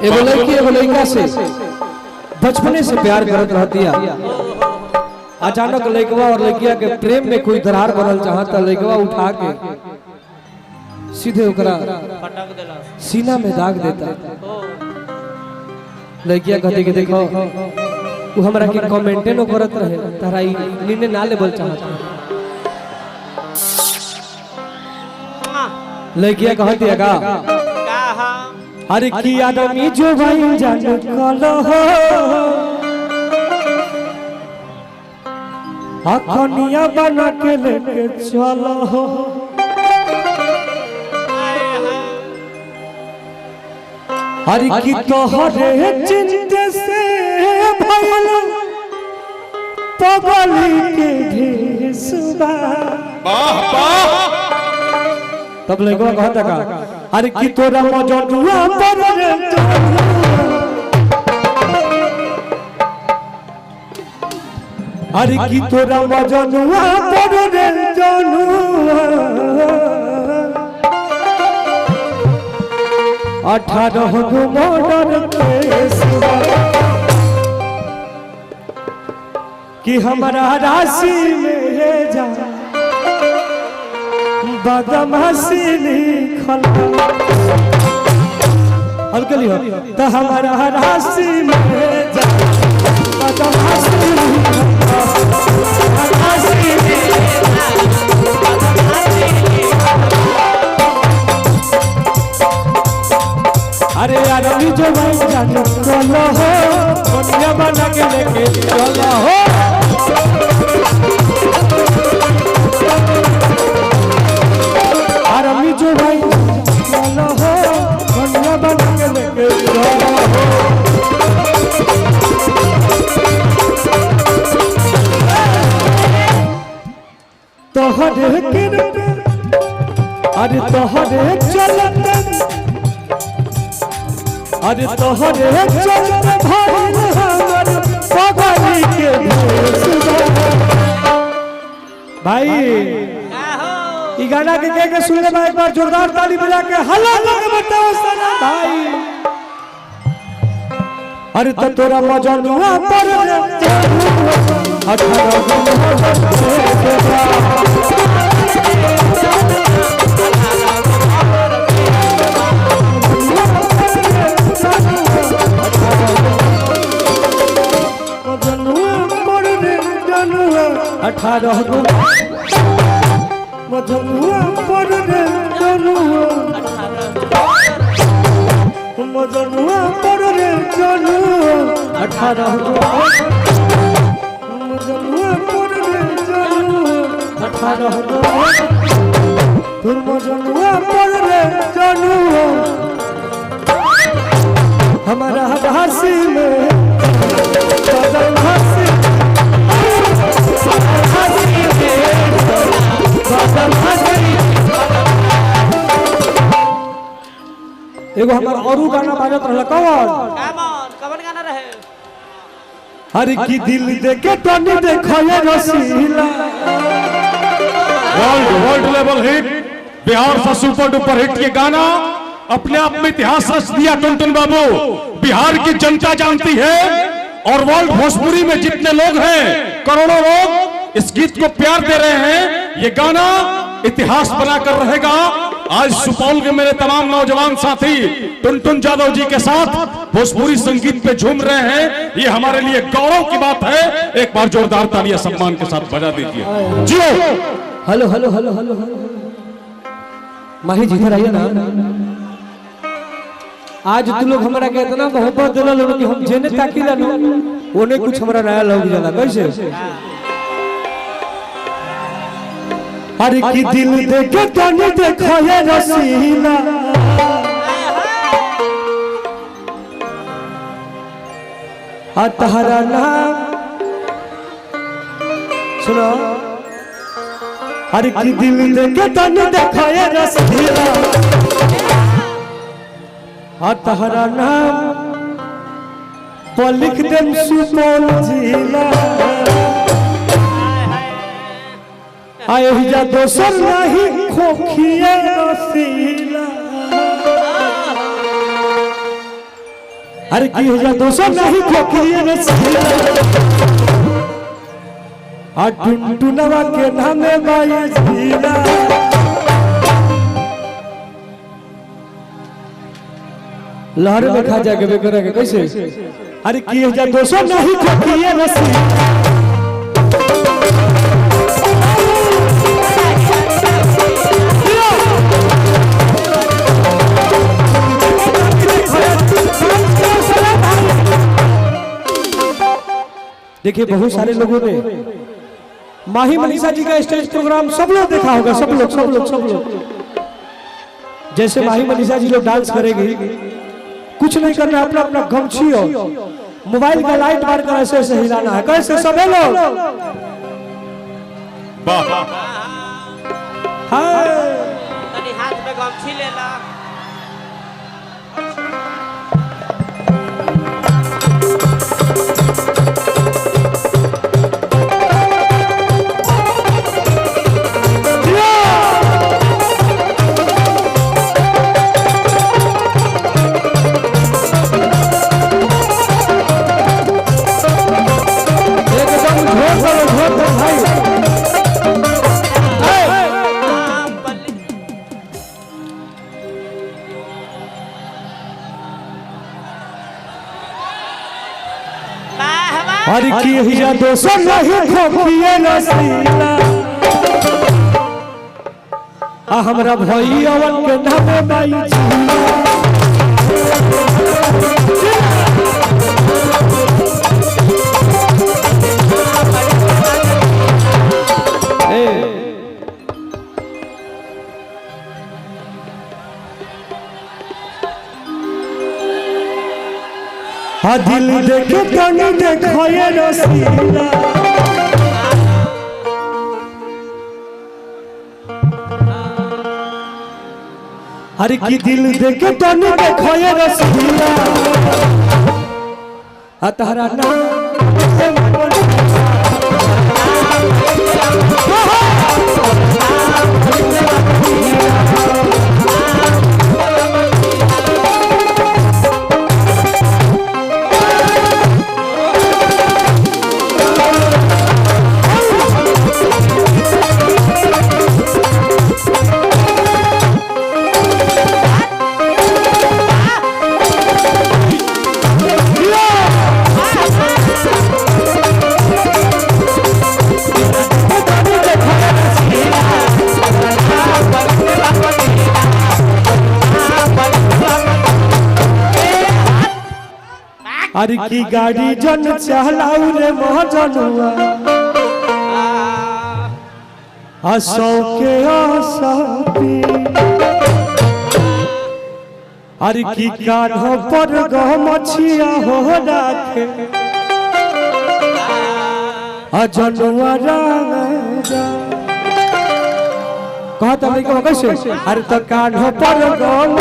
एगो लड़की एगो लड़का से बचपने से प्यार करत रहती है। अचानक लड़कवा और लड़किया के प्रेम में कोई दरार बनल चाहता, लड़कवा उठा के सीधे ओकरा सीना में दाग देता। लड़किया कहते कि देखो तू हमरा के कमेंटे न करत रहे, तारा ई नीने ना लेबल चाहता। लड़किया कहती है का अरे की आदमी जो भाई जान कलो हो कनिया बना के लेके चलो हो। अरे की तोहरे चिंता से भइल पगली के भेसबा। वाह वाह। तब लड़का कहता का अरे की तोरा मजनुआ पर रे अरे की तोरा मजनुआ पर रे जनुआ 18 गो मर्डर केस कि हमारा राशि में जा बदमाशी लिखल हल्के लियो तो हमारा राशि में जा बदमाशी अरे यार अभी जो भाई जानो चलो हो दुनिया बना के लेके चलो हो। अरे जो भाई चलो हो दुनिया बना के लेके चलो हो। तोहरे के अरे तोहरे चलते अरे तोहरे चलते भाई हमर पगली के भाई ई गाना के सुनले बा एक बार जोरदार ताली बजा के हल्ला लगे बताओ सना भाई। अरे तो तोरा मजनुआ पर अठारह गो मजनुआ पर रे जनुआ मजनुआ पर रे जनुआ 18 गो मजनुआ पर रे जनुआ 18 गो तुम मजनुआ पर रे जनुआ हमारा हंसी में हंसी एगो हमार औरू गाना बाजत रहल कवन गाना रहे। हर की दिल देके तनी देखले रसीला वर्ल्ड लेवल हिट बिहार से सुपर डुपर हिट ये गाना अपने आप में इतिहास रच दिया। टुनटुन बाबू बिहार की जनता जानती है और वर्ल्ड भोजपुरी में जितने लोग हैं करोड़ों लोग इस गीत को प्यार दे रहे हैं। ये गाना इतिहास बनाकर रहेगा। आज सुपौल के मेरे तमाम नौजवान साथी टुनटुन यादव जी के साथ भोजपुरी संगीत पे झूम रहे हैं। ये हमारे लिए गौरव की बात है। एक बार जोरदार तालियां सम्मान के साथ बजा दीजिए। जियो हेलो हेलो हेलो हेलो माही जी इधर आइए ना। आज तू लोग हमरा के इतना मोहब्बत दिला लोग कि हम जेने ताकीला नो ओने कुछ हमरा नया लग जाला कैसे। अरे की दिल देके तनी देखले रसीला आ तहरा नाम सुनो। अरे की दिल देके तनी देखले रसीला आ तहरा नाम पर लिख देम सुपौल जिला। आए जा दोसर नहीं खोखिए रसीला अरे की हो जा दोस्तों नहीं खोखिए रसीला आ टुनटुनवा के नामे बाई जीला लहर में खा जाके बेकर के कैसे अरे की हो जा दोस्तों नहीं खोखिए रसीला देखिए बहुत सारे लोगों ने माही मनीषा जी का स्टेज प्रोग्राम सब लोग देखा होगा सब लोग जैसे माही मनीषा जी लोग डांस करेंगे कुछ नहीं करना अपना अपना गमछी हो मोबाइल का लाइट मार कर ऐसे ऐसे हिलाना है कैसे सब लोग हाथ में गमछी ले ला अरे की हिया दोस्तों नहीं खोखिए रसीला आ हमरा भैयावन के नामे बाई जीला आ दिल देखे तनी देखए रसीला अरे की दिल देखे तनी देखए रसीला आ तहरा नाम अरे की गाड़ी जन चलाऊ रे महजनुआ हसौ के आसापी अरे की कान्ह पर गमछिया हो राखे अजनुआ राजा कहता नहीं कैसे अरे तो कान्ह पर गम